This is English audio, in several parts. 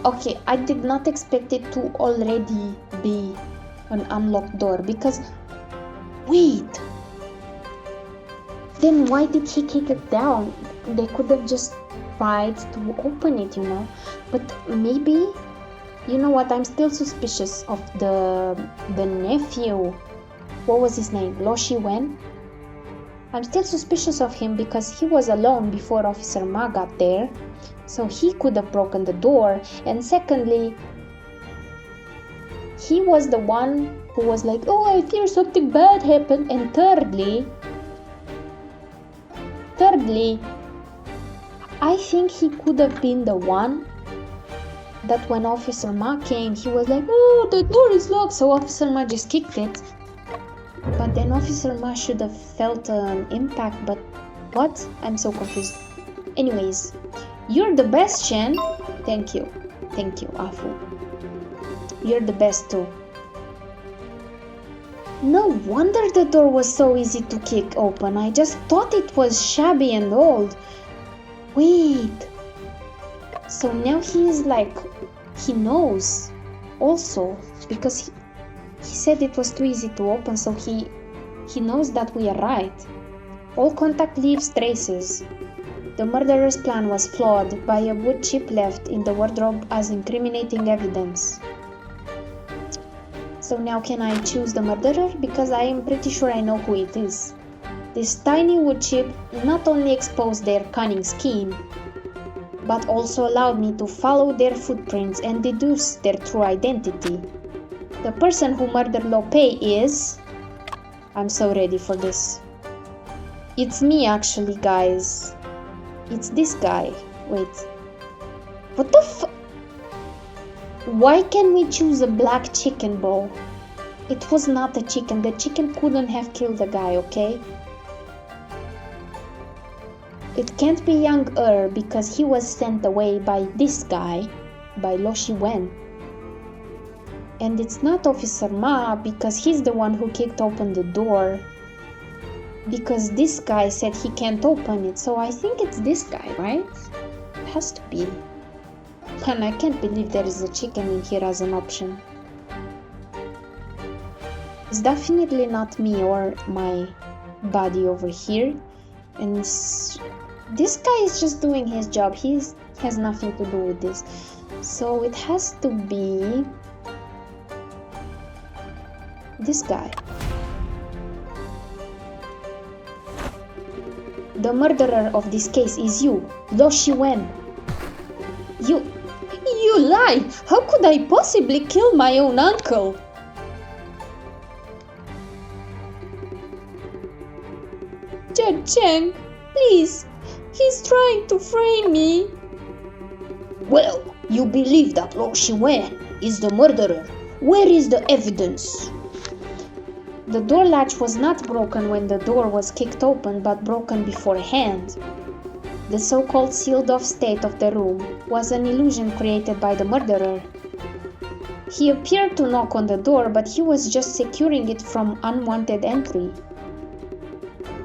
Okay, I did not expect it to already be an unlocked door because... Wait! Then why did he kick it down? They could have just tried to open it, you know? But maybe... You know what? I'm still suspicious of the nephew. What was his name? Lo Shi-wen? I'm still suspicious of him because he was alone before Officer Ma got there. So he could have broken the door. And secondly, he was the one who was like, oh, I fear something bad happened. And thirdly, I think he could have been the one that when Officer Ma came, he was like, oh, the door is locked. So Officer Ma just kicked it. But then Officer Ma should have felt an impact. But what? I'm so confused. Anyways, you're the best, Shen. Thank you, Afu. You're the best too. No wonder the door was so easy to kick open. I just thought it was shabby and old. Wait. So now he is like, he knows also because he said it was too easy to open, so he knows that we are right. All contact leaves traces. The murderer's plan was flawed by a wood chip left in the wardrobe as incriminating evidence. So now can I choose the murderer? Because I am pretty sure I know who it is. This tiny wood chip not only exposed their cunning scheme, but also allowed me to follow their footprints and deduce their true identity. The person who murdered Lo Pei is... I'm so ready for this. It's me actually, guys. It's this guy. Wait. What the f... Why can we choose a black chicken bow? It was not a chicken. The chicken couldn't have killed the guy, okay? It can't be Yang because he was sent away by this guy, by Lo Shi-wen. And it's not Officer Ma because he's the one who kicked open the door. Because this guy said he can't open it, so I think it's this guy, right? It has to be. And I can't believe there is a chicken in here as an option. It's definitely not me or my body over here. And this guy is just doing his job. He has nothing to do with this. So it has to be this guy. The murderer of this case is you, Lo Shi-wen. You lie! How could I possibly kill my own uncle? Judge Cheng, please, he's trying to frame me. Well, you believe that Lo Shi-wen is the murderer. Where is the evidence? The door latch was not broken when the door was kicked open, but broken beforehand. The so-called sealed-off state of the room was an illusion created by the murderer. He appeared to knock on the door, but he was just securing it from unwanted entry.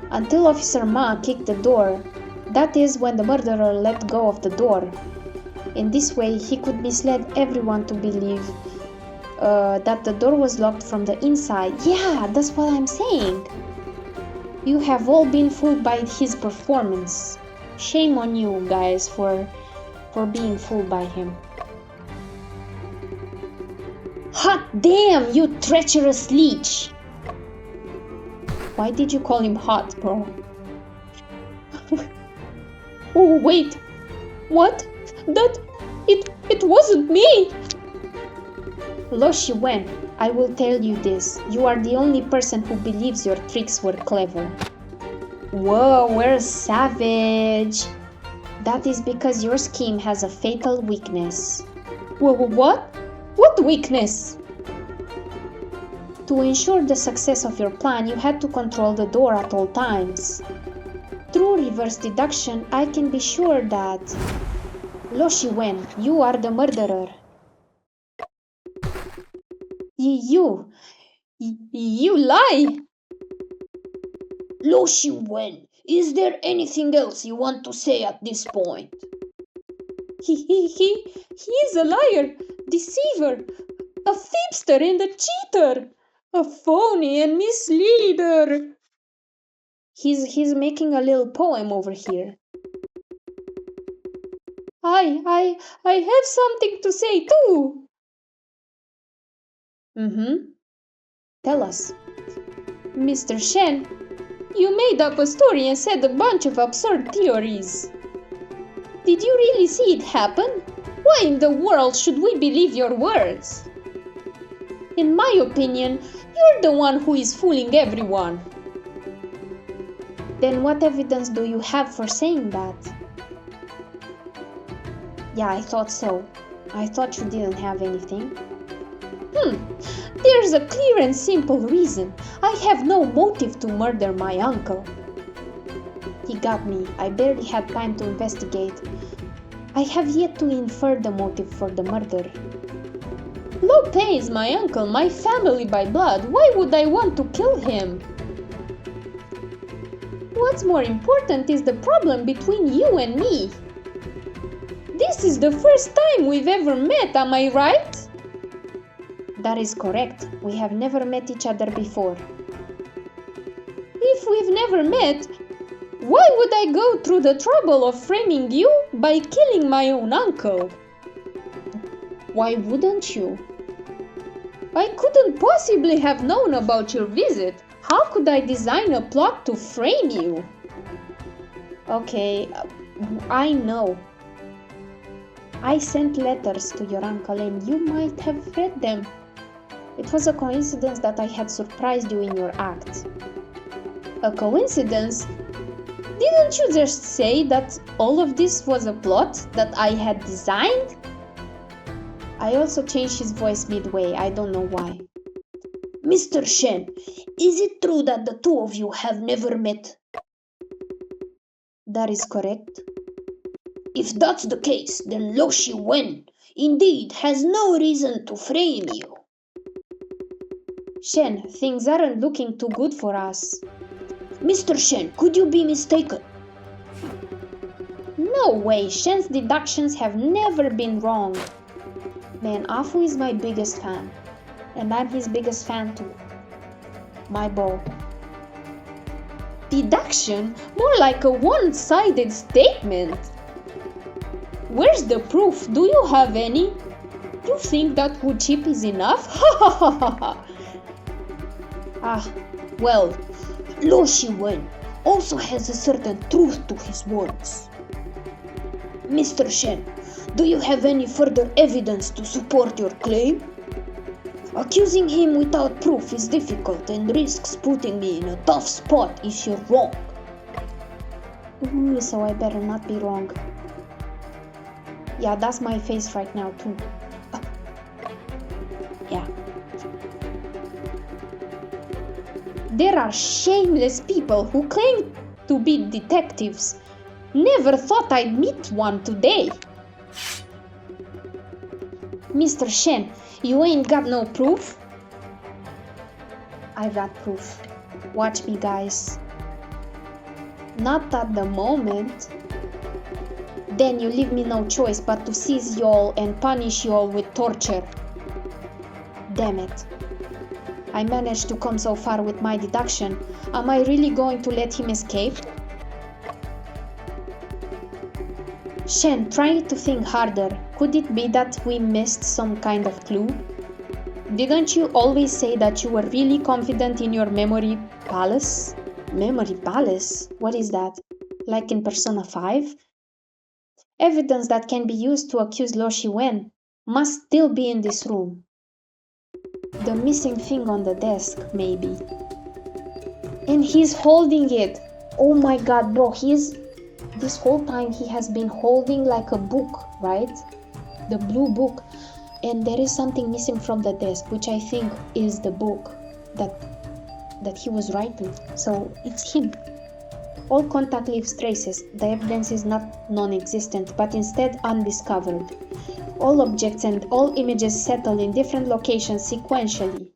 Until Officer Ma kicked the door, that is when the murderer let go of the door. In this way, he could mislead everyone to believe that the door was locked from the inside. Yeah, that's what I'm saying. You have all been fooled by his performance. Shame on you guys for being fooled by him. Hot damn, you treacherous leech! Why did you call him hot, bro? Oh, wait. What? It wasn't me! Lo Shi-wen, I will tell you this. You are the only person who believes your tricks were clever. Whoa, we're savage. That is because your scheme has a fatal weakness. What? What weakness? To ensure the success of your plan, you had to control the door at all times. Through reverse deduction, I can be sure that... Lo Shi-wen, you are the murderer. You lie! Lo Shi-wen, is there anything else you want to say at this point? He is a liar, deceiver, a fibster and a cheater, a phony and misleader. He's making a little poem over here. I have something to say too. Tell us. Mr. Shen, you made up a story and said a bunch of absurd theories. Did you really see it happen? Why in the world should we believe your words? In my opinion, you're the one who is fooling everyone. Then what evidence do you have for saying that? Yeah, I thought so. I thought you didn't have anything. There's a clear and simple reason. I have no motive to murder my uncle. He got me. I barely had time to investigate. I have yet to infer the motive for the murder. Lope is my uncle, my family by blood. Why would I want to kill him? What's more important is the problem between you and me. This is the first time we've ever met, am I right? That is correct. We have never met each other before. If we've never met, why would I go through the trouble of framing you by killing my own uncle? Why wouldn't you? I couldn't possibly have known about your visit. How could I design a plot to frame you? Okay, I know. I sent letters to your uncle and you might have read them. It was a coincidence that I had surprised you in your act. A coincidence? Didn't you just say that all of this was a plot that I had designed? I also changed his voice midway, I don't know why. Mr. Shen, is it true that the two of you have never met? That is correct. If that's the case, then Lo Shi-wen indeed has no reason to frame you. Shen, things aren't looking too good for us. Mr. Shen, could you be mistaken? No way, Shen's deductions have never been wrong. Man, Afu is my biggest fan. And I'm his biggest fan too. My bow. Deduction? More like a one-sided statement. Where's the proof? Do you have any? You think that wood chip is enough? Ha ha ha ha ha! Ah, well, Lo Shi-wen also has a certain truth to his words. Mr. Shen, do you have any further evidence to support your claim? Accusing him without proof is difficult and risks putting me in a tough spot if you're wrong. Ooh, so I better not be wrong. Yeah, that's my face right now too. Yeah. There are shameless people who claim to be detectives. Never thought I'd meet one today. Mr. Shen, you ain't got no proof? I got proof. Watch me, guys. Not at the moment. Then you leave me no choice but to seize y'all and punish y'all with torture. Damn it. I managed to come so far with my deduction. Am I really going to let him escape? Shen, try to think harder. Could it be that we missed some kind of clue? Didn't you always say that you were really confident in your memory palace? Memory palace? What is that? Like in Persona 5? Evidence that can be used to accuse Lo Shi-wen must still be in this room. The missing thing on the desk, maybe. And he's holding it. Oh my god, bro, this whole time he has been holding like a book, right? The blue book. And there is something missing from the desk, which I think is the book that he was writing. So it's him. All contact leaves traces. The evidence is not non-existent, but instead undiscovered. All objects and all images settle in different locations sequentially.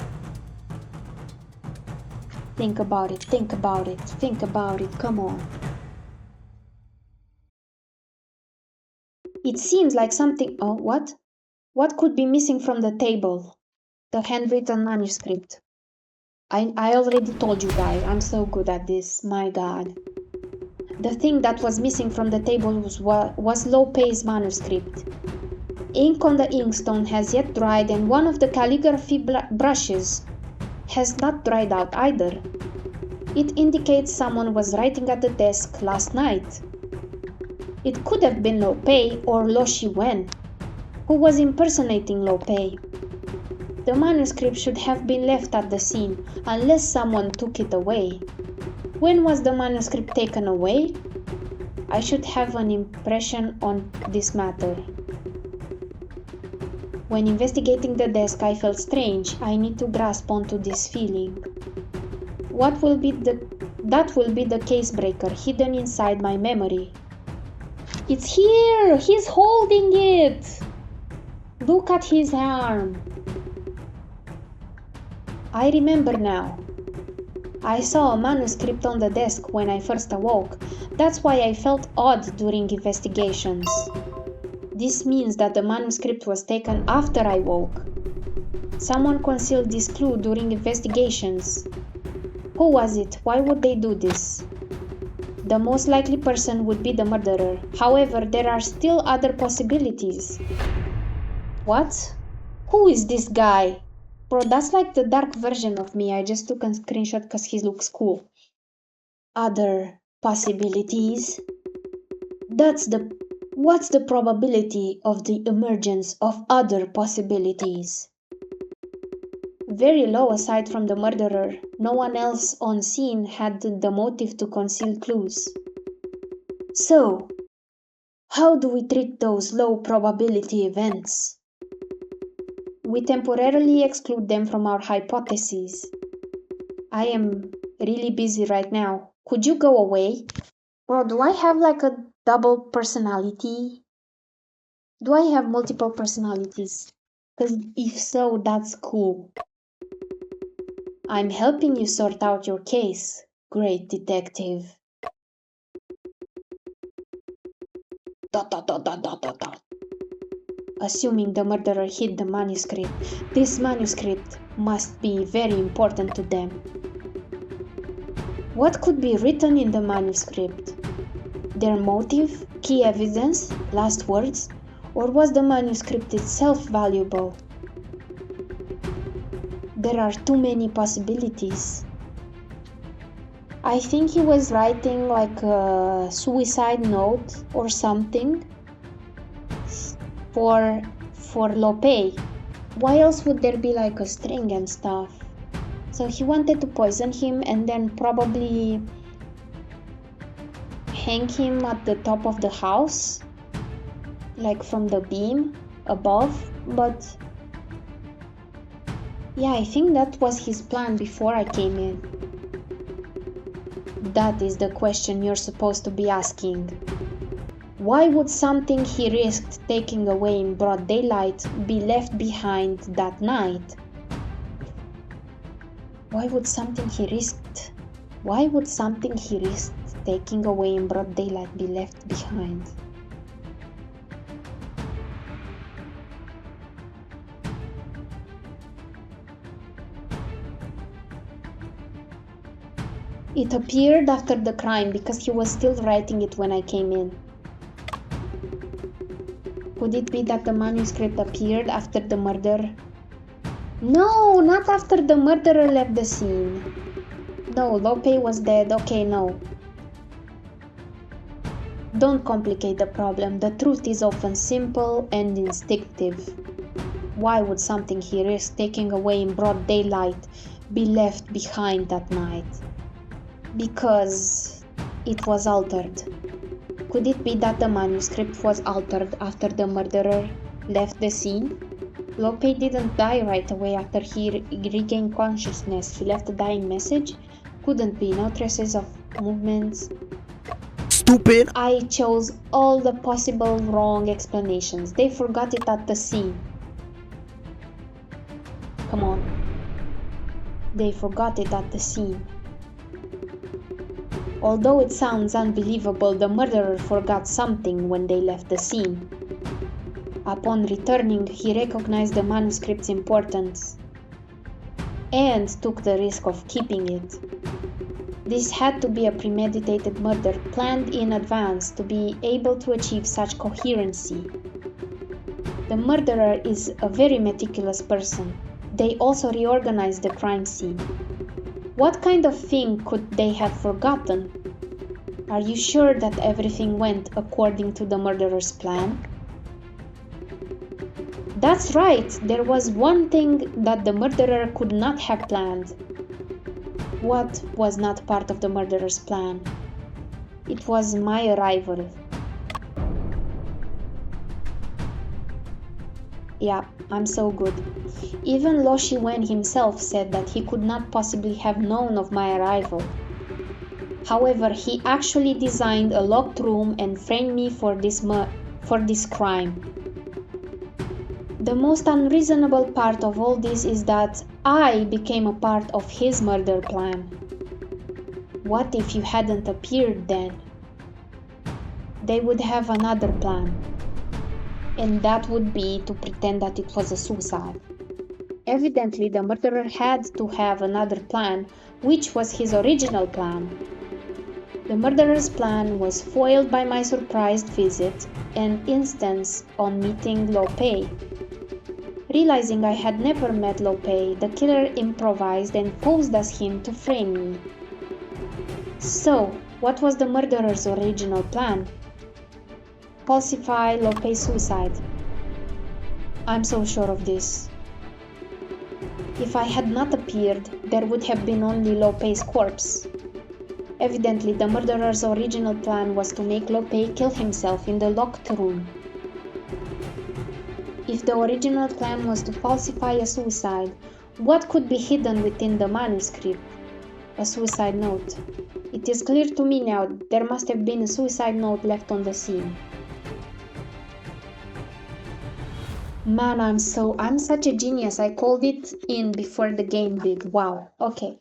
Think about it, think about it, think about it, come on. It seems like something... Oh, what? What could be missing from the table? The handwritten manuscript. I already told you guys, I'm so good at this, my god. The thing that was missing from the table was Lope's manuscript. Ink on the inkstone has yet dried, and one of the calligraphy brushes has not dried out either. It indicates someone was writing at the desk last night. It could have been Lope or Lo Shiwen, who was impersonating Lope. The manuscript should have been left at the scene, unless someone took it away. When was the manuscript taken away? I should have an impression on this matter. When investigating the desk, I felt strange. I need to grasp onto this feeling. That will be the case breaker hidden inside my memory. It's here! He's holding it! Look at his arm. I remember now. I saw a manuscript on the desk when I first awoke. That's why I felt odd during investigations. This means that the manuscript was taken after I woke. Someone concealed this clue during investigations. Who was it? Why would they do this? The most likely person would be the murderer. However, there are still other possibilities. What? Who is this guy? Bro, that's like the dark version of me. I just took a screenshot because he looks cool. Other possibilities? What's the probability of the emergence of other possibilities? Very low aside from the murderer. No one else on scene had the motive to conceal clues. So, how do we treat those low probability events? We temporarily exclude them from our hypotheses. I am really busy right now. Could you go away? Bro, do I have like a double personality? Do I have multiple personalities? Because if so, that's cool. I'm helping you sort out your case, great detective. ... Assuming the murderer hid the manuscript, this manuscript must be very important to them. What could be written in the manuscript? Their motive, key evidence, last words, or was the manuscript itself valuable? There are too many possibilities. I think he was writing like a suicide note or something for Lope. Why else would there be like a string and stuff? So he wanted to poison him and then probably hang him at the top of the house, like from the beam above. But yeah, I think that was his plan before I came in. That is the question you're supposed to be asking. Why would something he risked taking away in broad daylight be left behind that night? Why would something he risked taking away in broad daylight be left behind? It appeared after the crime because he was still writing it when I came in. Could it be that the manuscript appeared after the murder? No, not after the murderer left the scene. No, Lope was dead. Okay, no. Don't complicate the problem. The truth is often simple and instinctive. Why would something he risked taking away in broad daylight be left behind that night? Because it was altered. Could it be that the manuscript was altered after the murderer left the scene? Lope didn't die right away after he regained consciousness. He left a dying message? Couldn't be. No traces of movements. Stupid! I chose all the possible wrong explanations. They forgot it at the scene. Come on. They forgot it at the scene. Although it sounds unbelievable, the murderer forgot something when they left the scene. Upon returning, he recognized the manuscript's importance and took the risk of keeping it. This had to be a premeditated murder planned in advance to be able to achieve such coherency. The murderer is a very meticulous person. They also reorganized the crime scene. What kind of thing could they have forgotten? Are you sure that everything went according to the murderer's plan? That's right, there was one thing that the murderer could not have planned. What was not part of the murderer's plan? It was my arrival. Yeah, I'm so good. Even Lo Shi-wen himself said that he could not possibly have known of my arrival. However, he actually designed a locked room and framed me for this crime. The most unreasonable part of all this is that I became a part of his murder plan. What if you hadn't appeared then? They would have another plan, and that would be to pretend that it was a suicide. Evidently, the murderer had to have another plan, which was his original plan. The murderer's plan was foiled by my surprised visit and instance on meeting Lo Pei. Realizing I had never met Lo Pei, the killer improvised and posed as him to frame me. So, what was the murderer's original plan? Falsify Lo Pei's suicide. I'm so sure of this. If I had not appeared, there would have been only Lo Pei's corpse. Evidently, the murderer's original plan was to make Lo Pei kill himself in the locked room. If the original plan was to falsify a suicide, what could be hidden within the manuscript? A suicide note. It is clear to me now there must have been a suicide note left on the scene. Man, I'm such a genius. I called it in before the game did. Wow. Okay.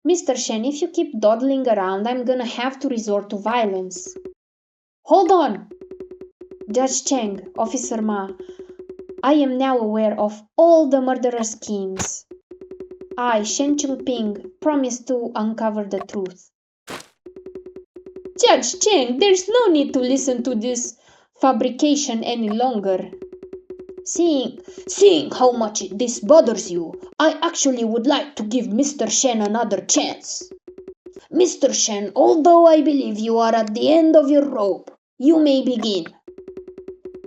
Mr. Shen, if you keep dawdling around, I'm gonna have to resort to violence. Hold on! Judge Cheng, Officer Ma, I am now aware of all the murderer schemes. I, Shen Chengping, promise to uncover the truth. Judge Cheng, there's no need to listen to this fabrication any longer. Seeing how much this bothers you, I actually would like to give Mr. Shen another chance. Mr. Shen, although I believe you are at the end of your rope, you may begin.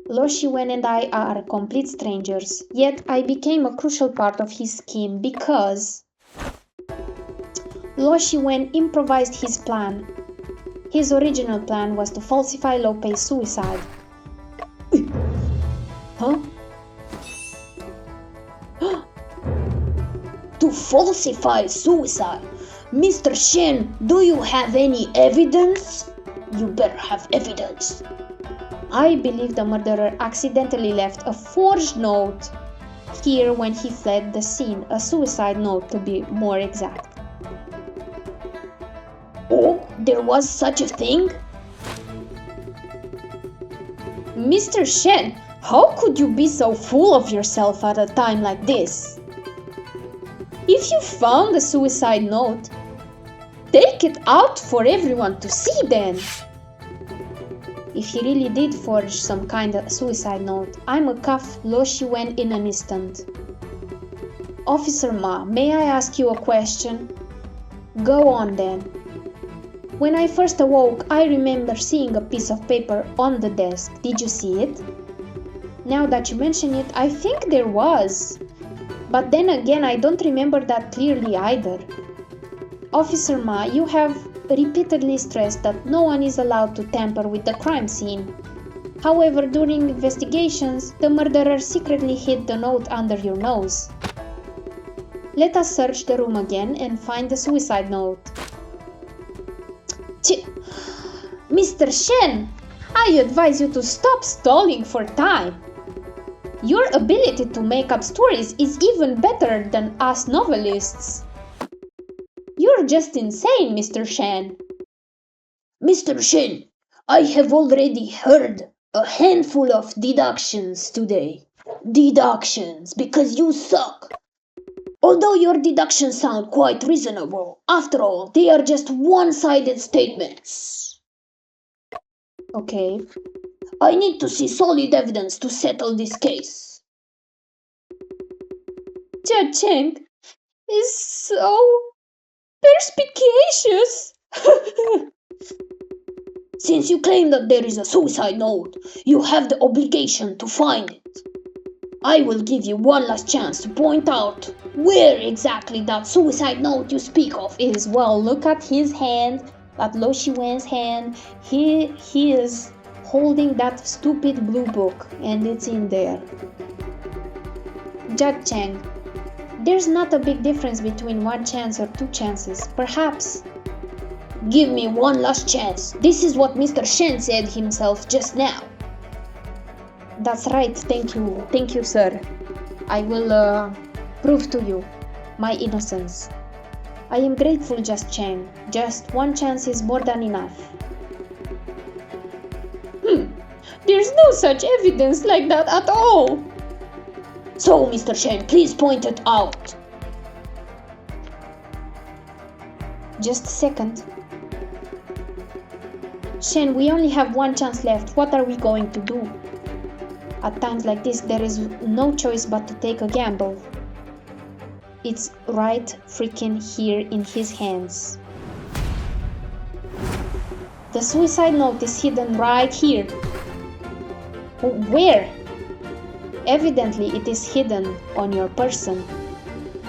Lo Shi-wen and I are complete strangers, yet I became a crucial part of his scheme because Lo Shi-wen improvised his plan. His original plan was to falsify Lo Pei's suicide. Huh? To falsify suicide? Mr. Shen, do you have any evidence? You better have evidence. I believe the murderer accidentally left a forged note here when he fled the scene, a suicide note to be more exact. Oh, there was such a thing? Mr. Shen, how could you be so full of yourself at a time like this? If you found a suicide note, take it out for everyone to see then. If he really did forge some kind of suicide note, I'ma cuff Lo Shi-wen in an instant. Officer Ma, may I ask you a question? Go on then. When I first awoke, I remember seeing a piece of paper on the desk. Did you see it? Now that you mention it, I think there was. But then again, I don't remember that clearly either. Officer Ma, you have repeatedly stressed that no one is allowed to tamper with the crime scene. However, during investigations, the murderer secretly hid the note under your nose. Let us search the room again and find the suicide note. Mr. Shen, I advise you to stop stalling for time. Your ability to make up stories is even better than us novelists. You're just insane, Mr. Shen. Mr. Shen, I have already heard A handful of deductions today. Deductions, because you suck. Although your deductions sound quite reasonable, after all, they are just one-sided statements. Okay. I need to see solid evidence to settle this case. Judge Cheng is so perspicacious. Since you claim that there is a suicide note, you have the obligation to find it. I will give you one last chance to point out where exactly that suicide note you speak of is. Well, look at his hand, at Lo Shiwen's hand. He is holding that stupid blue book, and it's in there. Judge Cheng, there's not a big difference between one chance or two chances. Perhaps. Give me one last chance. This is what Mr. Shen said himself just now. That's right, thank you, sir. I will prove to you my innocence. I am grateful, Judge Cheng. Just one chance is more than enough. There's no such evidence like that at all. So, Mr. Shen, please point it out. Just a second. Shen, we only have one chance left. What are we going to do? At times like this, there is no choice but to take a gamble. It's right freaking here in his hands. The suicide note is hidden right here. Where? Evidently, it is hidden on your person.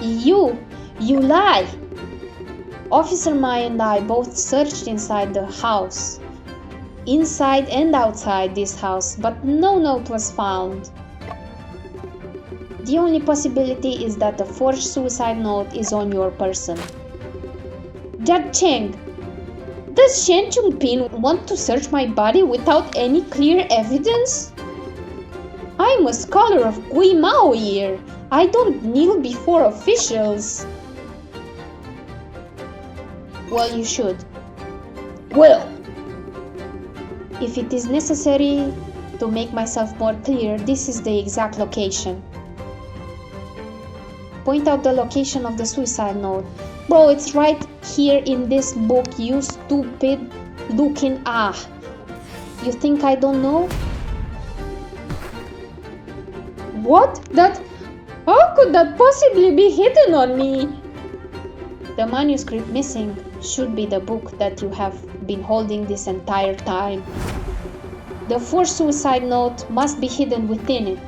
You lie! Officer Mai and I both searched inside the house. Inside and outside this house, but no note was found. The only possibility is that the forged suicide note is on your person. Judge Cheng, does Shen Chungpin want to search my body without any clear evidence? I'm a scholar of Gui Mao here. I don't kneel before officials. Well, you should. Well, if it is necessary to make myself more clear, this is the exact location. Point out the location of the suicide note. Bro, it's right here in this book, you stupid looking You think I don't know? What? How could that possibly be hidden on me? The manuscript missing should be the book that you have been holding this entire time. The forged suicide note must be hidden within it.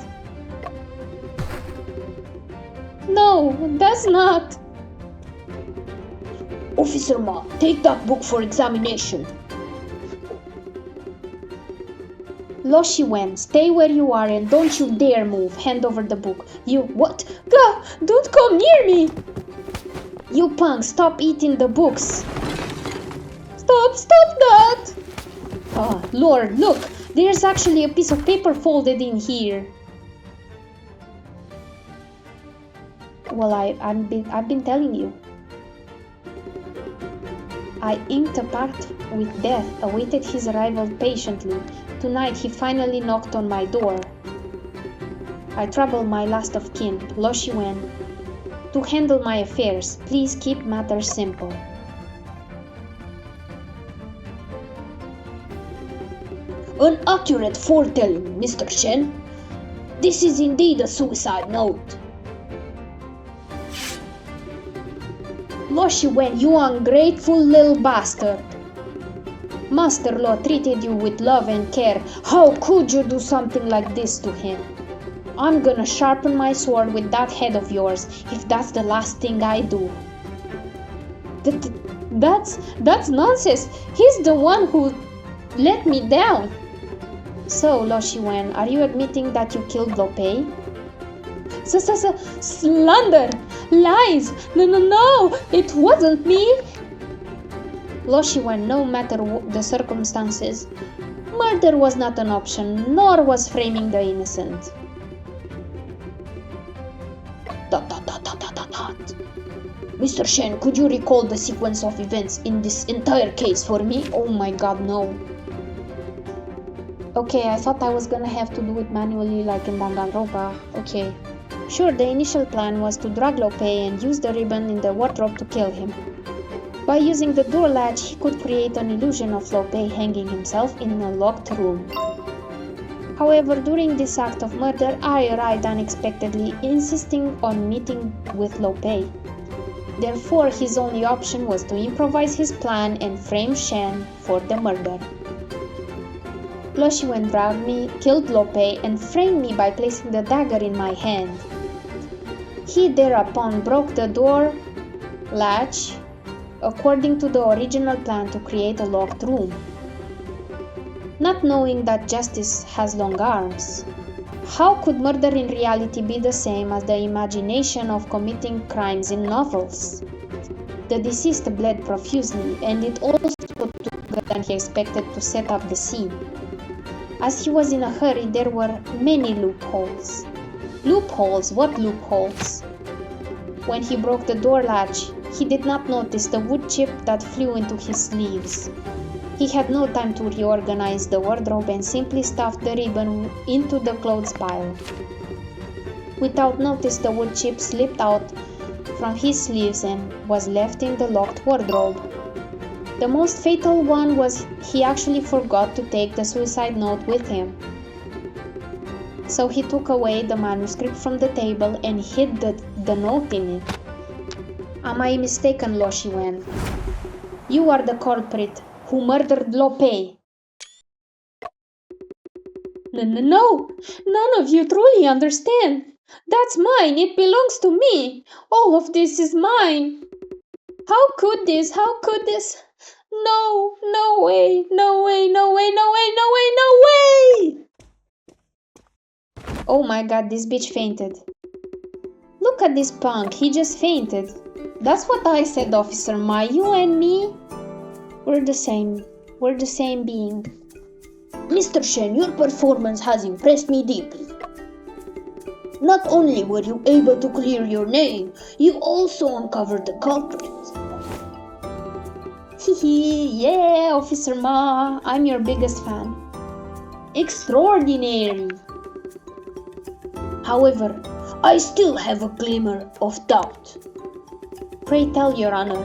No, that's not. Officer Ma, take that book for examination. Lo Shiwen, stay where you are and don't you dare move. Hand over the book. You, what? Gah, don't come near me. You punk, stop eating the books. Stop that! Oh, Lord, look, there's actually a piece of paper folded in here. Well, I've been telling you. I inked a pact with death, awaited his arrival patiently. Tonight he finally knocked on my door. I troubled my last of kin, Lo Shiwen, to handle my affairs. Please keep matters simple. An accurate foretelling, Mr. Shen. This is indeed a suicide note. Lo Shiwen, you ungrateful little bastard. Master Lo treated you with love and care. How could you do something like this to him? I'm gonna sharpen my sword with that head of yours if that's the last thing I do. That's nonsense. He's the one who let me down. So, Lo Shiwen, are you admitting that you killed Lo Pei? Slander! Lies! No! It wasn't me! Lo Shiwen, no matter the circumstances, murder was not an option, nor was framing the innocent. ... Mr. Shen, could you recall the sequence of events in this entire case for me? Oh my god, no. Okay, I thought I was gonna have to do it manually like in Danganronpa. Okay. Sure, the initial plan was to drag Lope and use the ribbon in the wardrobe to kill him. By using the door latch, he could create an illusion of Lope hanging himself in a locked room. However, during this act of murder, I arrived unexpectedly, insisting on meeting with Lope. Therefore, his only option was to improvise his plan and frame Shen for the murder. Lo Shiwen dragged me, killed Lope, and framed me by placing the dagger in my hand. He thereupon broke the door latch according to the original plan to create a locked room. Not knowing that justice has long arms, how could murder in reality be the same as the imagination of committing crimes in novels? The deceased bled profusely, and it also took longer than he expected to set up the scene. As he was in a hurry, there were many loopholes. Loopholes? What loopholes? When he broke the door latch, he did not notice the wood chip that flew into his sleeves. He had no time to reorganize the wardrobe and simply stuffed the ribbon into the clothes pile. Without notice, the wood chip slipped out from his sleeves and was left in the locked wardrobe. The most fatal one was he actually forgot to take the suicide note with him. So he took away the manuscript from the table and hid the note in it. Am I mistaken, Lo Shiwen? You are the culprit who murdered Lope. No, none of you truly understand. That's mine, it belongs to me. All of this is mine. How could this? No, no way, no way, no way, no way, no way, no way! Oh my god, this bitch fainted. Look at this punk, he just fainted. That's what I said, Officer Ma, you and me? We're the same being. Mr. Shen, your performance has impressed me deeply. Not only were you able to clear your name, you also uncovered the culprit. Yeah, Officer Ma, I'm your biggest fan. Extraordinary. However, I still have a glimmer of doubt. Pray tell, Your Honor.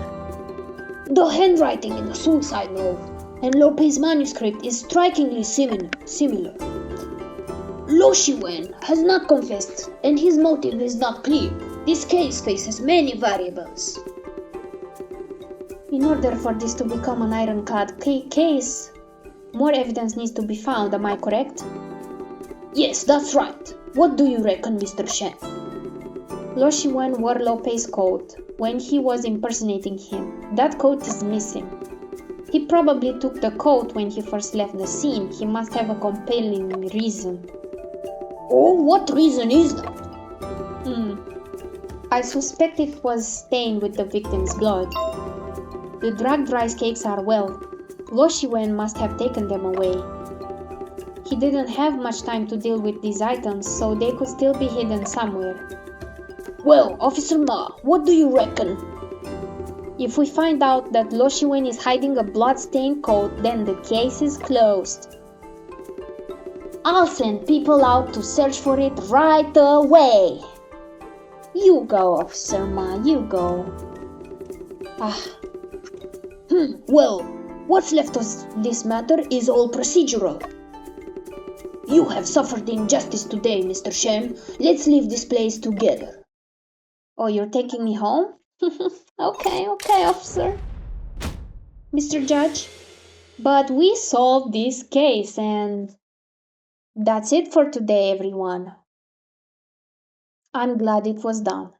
The handwriting in the suicide note and Lope's manuscript is strikingly similar. Lo Shiwen has not confessed and his motive is not clear. This case faces many variables. In order for this to become an ironclad case, more evidence needs to be found, am I correct? Yes, that's right. What do you reckon, Mr. Shen? Lo Shiwen wore Lope's coat when he was impersonating him. That coat is missing. He probably took the coat when he first left the scene. He must have a compelling reason. Oh, what reason is that? I suspect it was stained with the victim's blood. The drugged rice cakes are well. Lo Shiwen must have taken them away. He didn't have much time to deal with these items, so they could still be hidden somewhere. Well, Officer Ma, what do you reckon? If we find out that Lo Shiwen is hiding a blood-stained coat, then the case is closed. I'll send people out to search for it right away. You go, Officer Ma, you go. Well, what's left of this matter is all procedural. You have suffered injustice today, Mr. Shen. Let's leave this place together. Oh, you're taking me home? Okay, officer. Mr. Judge, but we solved this case and that's it for today, everyone. I'm glad it was done.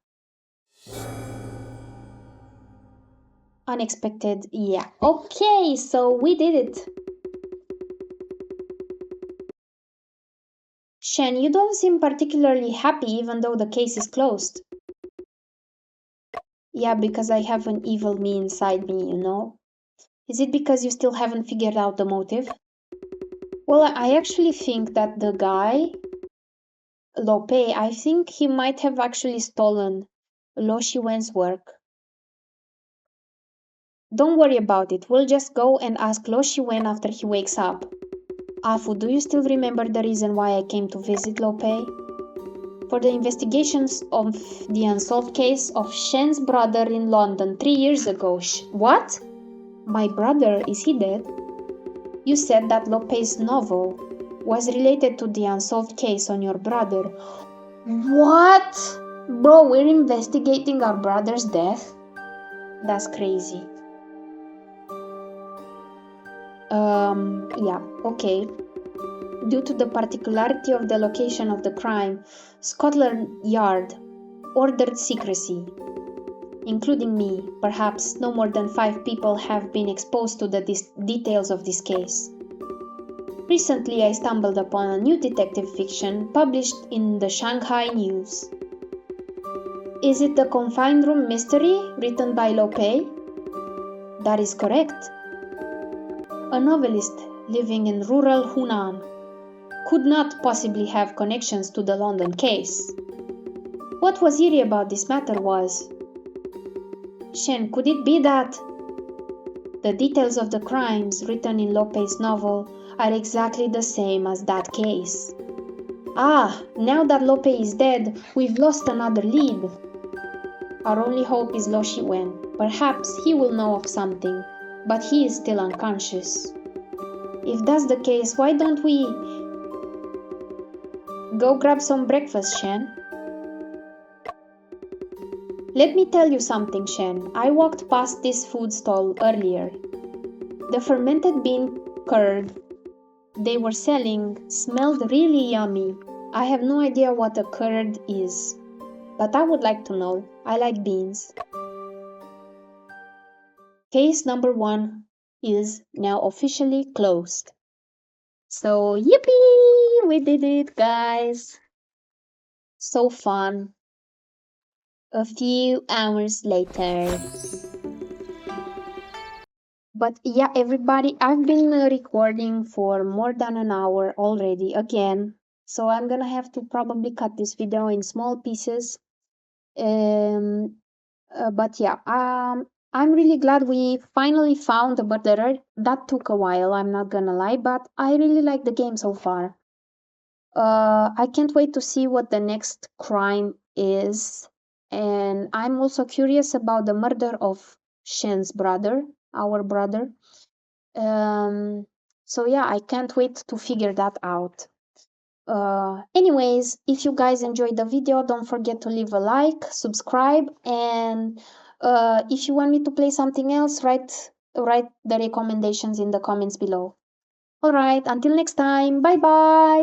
Unexpected, yeah. Okay, so we did it. Shen, you don't seem particularly happy even though the case is closed. Yeah, because I have an evil me inside me, you know? Is it because you still haven't figured out the motive? Well, I actually think that the guy, Lope, I think he might have actually stolen Lo Shiwen's work. Don't worry about it, we'll just go and ask Lo Shiwen after he wakes up. Afu, do you still remember the reason why I came to visit Lope? For the investigations of the unsolved case of Shen's brother in London 3 years ago. What? My brother, is he dead? You said that Lope's novel was related to the unsolved case on your brother. What? Bro, we're investigating our brother's death? That's crazy. Yeah, okay. Due to the particularity of the location of the crime, Scotland Yard ordered secrecy, including me. Perhaps no more than 5 people have been exposed to the details of this case. Recently, I stumbled upon a new detective fiction published in the Shanghai News. Is it the Confined Room Mystery written by Lope? That is correct. A novelist living in rural Hunan could not possibly have connections to the London case. What was eerie about this matter was, Shen, could it be that the details of the crimes written in Lope's novel are exactly the same as that case? Ah, now that Lope is dead, we've lost another lead. Our only hope is Lo Shiwen. Perhaps he will know of something, but he is still unconscious. If that's the case, why don't we go grab some breakfast, Shen? Let me tell you something, Shen. I walked past this food stall earlier. The fermented bean curd they were selling smelled really yummy. I have no idea what a curd is, but I would like to know. I like beans. Case number 1 is now officially closed. So, yippee! We did it, guys! So fun. A few hours later. But yeah, everybody, I've been recording for more than an hour already again. So I'm gonna have to probably cut this video in small pieces. But yeah, I'm really glad we finally found the murderer. That took a while, I'm not gonna lie, but I really like the game so far. I can't wait to see what the next crime is. And I'm also curious about the murder of Shen's brother, our brother. So yeah, I can't wait to figure that out. Anyways, if you guys enjoyed the video, don't forget to leave a like, subscribe, and if you want me to play something else, write the recommendations in the comments below. Alright, until next time, bye bye!